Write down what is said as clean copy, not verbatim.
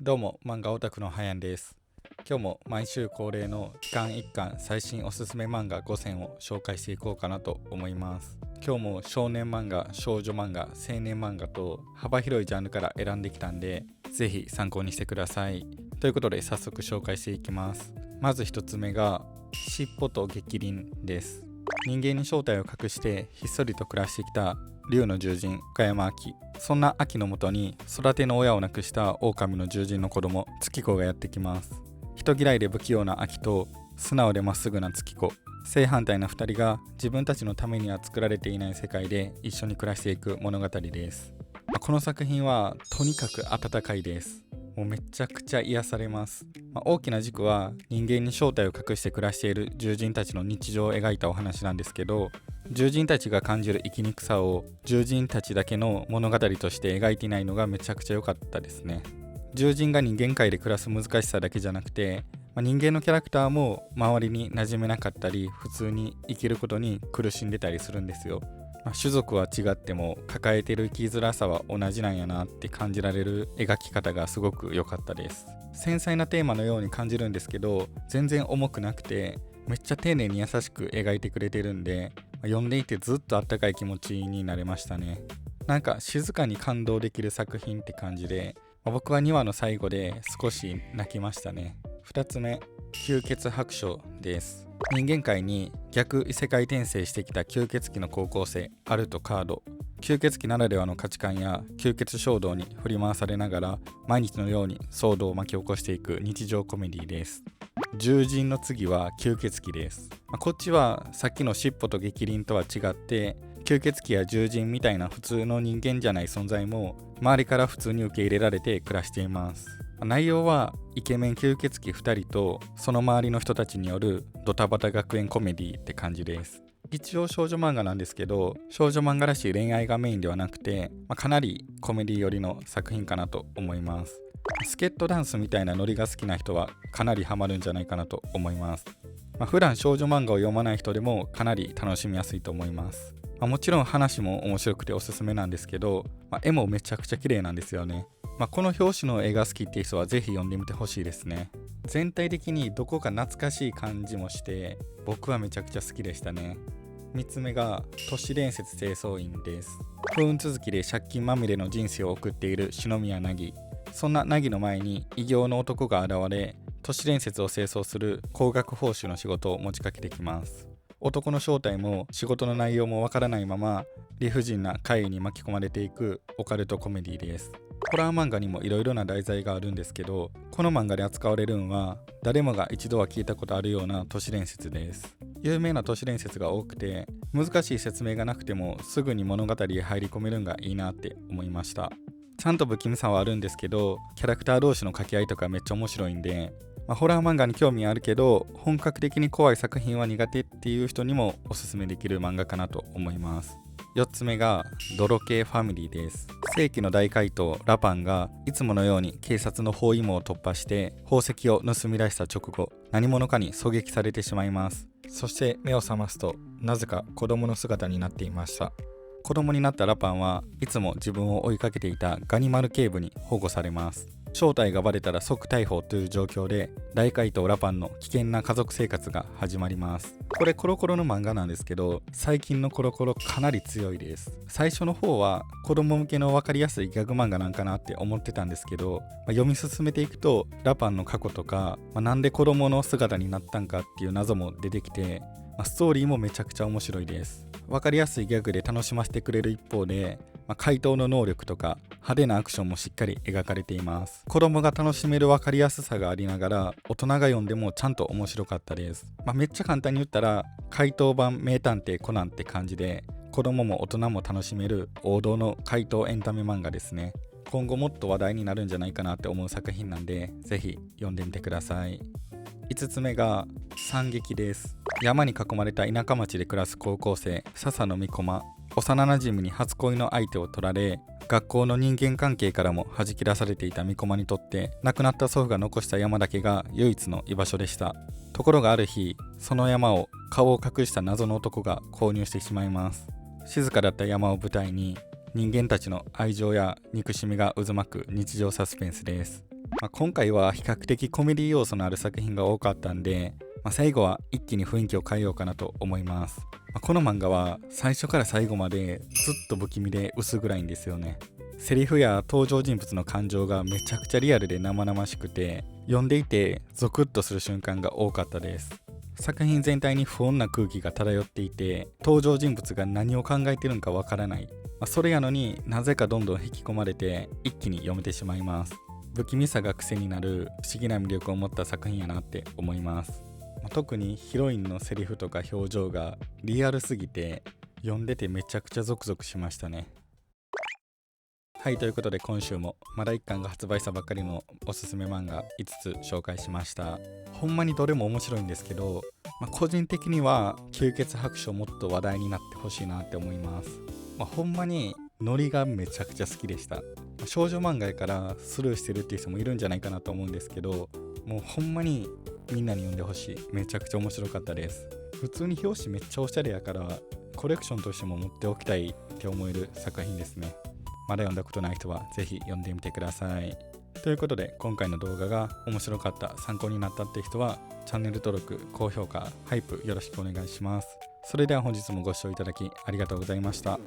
どうも、漫画オタクのはやんです。今日も毎週恒例の期間1巻最新おすすめ漫画5選を紹介していこうかなと思います。今日も少年漫画、少女漫画、青年漫画と幅広いジャンルから選んできたんで、ぜひ参考にしてください。ということで早速紹介していきます。まず1つ目が尻尾と逆鱗です。人間に正体を隠してひっそりと暮らしてきた竜の獣人岡山秋。そんな秋のもとに育ての親を亡くした狼の獣人の子供月子がやってきます。人嫌いで不器用な秋と素直でまっすぐな月子、正反対な2人が自分たちのためには作られていない世界で一緒に暮らしていく物語です。この作品はとにかく温かいです。もうめちゃくちゃ癒されます。大きな軸は人間に正体を隠して暮らしている獣人たちの日常を描いたお話なんですけど、獣人たちが感じる生きにくさを獣人たちだけの物語として描いていないのがめちゃくちゃ良かったですね。獣人が人間界で暮らす難しさだけじゃなくて、人間のキャラクターも周りに馴染めなかったり普通に生きることに苦しんでたりするんですよ。種族は違っても抱えている生きづらさは同じなんやなって感じられる描き方がすごく良かったです。繊細なテーマのように感じるんですけど、全然重くなくてめっちゃ丁寧に優しく描いてくれてるんで、読んでいてずっとあったかい気持ちになれましたね。なんか静かに感動できる作品って感じで、僕は2話の最後で少し泣きましたね。2つ目、吸血白書です。人間界に逆異世界転生してきた吸血鬼の高校生アルとカード。吸血鬼ならではの価値観や吸血衝動に振り回されながら毎日のように騒動を巻き起こしていく日常コメディです。獣人の次は吸血鬼です。こっちはさっきの尻尾と逆鱗とは違って、吸血鬼や獣人みたいな普通の人間じゃない存在も周りから普通に受け入れられて暮らしています。内容はイケメン吸血鬼2人とその周りの人たちによるドタバタ学園コメディって感じです。一応少女漫画なんですけど、少女漫画らしい恋愛がメインではなくて、かなりコメディ寄りの作品かなと思います。スケットダンスみたいなノリが好きな人はかなりハマるんじゃないかなと思います。普段少女漫画を読まない人でもかなり楽しみやすいと思います。もちろん話も面白くておすすめなんですけど、絵もめちゃくちゃ綺麗なんですよね。この表紙の絵が好きっていう人はぜひ読んでみてほしいですね。全体的にどこか懐かしい感じもして僕はめちゃくちゃ好きでしたね。3つ目が都市伝説清掃員です。不運続きで借金まみれの人生を送っている篠宮凪。そんな凪の前に異形の男が現れ、都市伝説を清掃する高額報酬の仕事を持ちかけてきます。男の正体も仕事の内容もわからないまま理不尽な怪異に巻き込まれていくオカルトコメディです。ホラー漫画にもいろいろな題材があるんですけど、この漫画で扱われるのは誰もが一度は聞いたことあるような都市伝説です。有名な都市伝説が多くて難しい説明がなくてもすぐに物語へ入り込めるんがいいなって思いました。ちゃんと不気味さはあるんですけど、キャラクター同士の掛け合いとかめっちゃ面白いんで、ホラー漫画に興味あるけど本格的に怖い作品は苦手っていう人にもおすすめできる漫画かなと思います。4つ目が泥系ファミリーです。世紀の大怪盗ラパンがいつものように警察の包囲網を突破して宝石を盗み出した直後、何者かに狙撃されてしまいます。そして目を覚ますとなぜか子供の姿になっていました。子供になったラパンはいつも自分を追いかけていたガニマル警部に保護されます。正体がバレたら即逮捕という状況で大怪盗ラパンの危険な家族生活が始まります。これコロコロの漫画なんですけど、最近のコロコロかなり強いです。最初の方は子供向けの分かりやすいギャグ漫画なんかなって思ってたんですけど、読み進めていくとラパンの過去とか、なんで子供の姿になったんかっていう謎も出てきて、ストーリーもめちゃくちゃ面白いです。分かりやすいギャグで楽しませてくれる一方で、怪盗の能力とか派手なアクションもしっかり描かれています。子供が楽しめる分かりやすさがありながら大人が読んでもちゃんと面白かったです。めっちゃ簡単に言ったら怪盗版名探偵コナンって感じで、子供も大人も楽しめる王道の怪盗エンタメ漫画ですね。今後もっと話題になるんじゃないかなって思う作品なんで、ぜひ読んでみてください。5つ目が惨劇です。山に囲まれた田舎町で暮らす高校生笹野美駒。幼なじみに初恋の相手を取られ、学校の人間関係からも弾き出されていた美駒にとって亡くなった祖父が残した山だけが唯一の居場所でした。ところがある日、その山を顔を隠した謎の男が購入してしまいます。静かだった山を舞台に人間たちの愛情や憎しみが渦巻く日常サスペンスです。今回は比較的コメディ要素のある作品が多かったんで、最後は一気に雰囲気を変えようかなと思います。この漫画は最初から最後までずっと不気味で薄暗いんですよね。セリフや登場人物の感情がめちゃくちゃリアルで生々しくて、読んでいてゾクッとする瞬間が多かったです。作品全体に不穏な空気が漂っていて、登場人物が何を考えてるんかわからない、それやのになぜかどんどん引き込まれて一気に読めてしまいます。不気味さが癖になる不思議な魅力を持った作品やなって思います。特にヒロインのセリフとか表情がリアルすぎて読んでてめちゃくちゃゾクゾクしましたね。はい、ということで今週もまだ1巻が発売したばっかりのおすすめ漫画5つ紹介しました。ほんまにどれも面白いんですけど、個人的には吸血白書もっと話題になってほしいなって思います。ほんまにノリがめちゃくちゃ好きでした。少女漫画やからスルーしてるっていう人もいるんじゃないかなと思うんですけど、もうほんまにみんなに読んでほしい。めちゃくちゃ面白かったです。普通に表紙めっちゃおしゃれやからコレクションとしても持っておきたいって思える作品ですね。まだ読んだことない人はぜひ読んでみてください。ということで今回の動画が面白かった、参考になったって人はチャンネル登録、高評価、ハイプよろしくお願いします。それでは本日もご視聴いただきありがとうございました。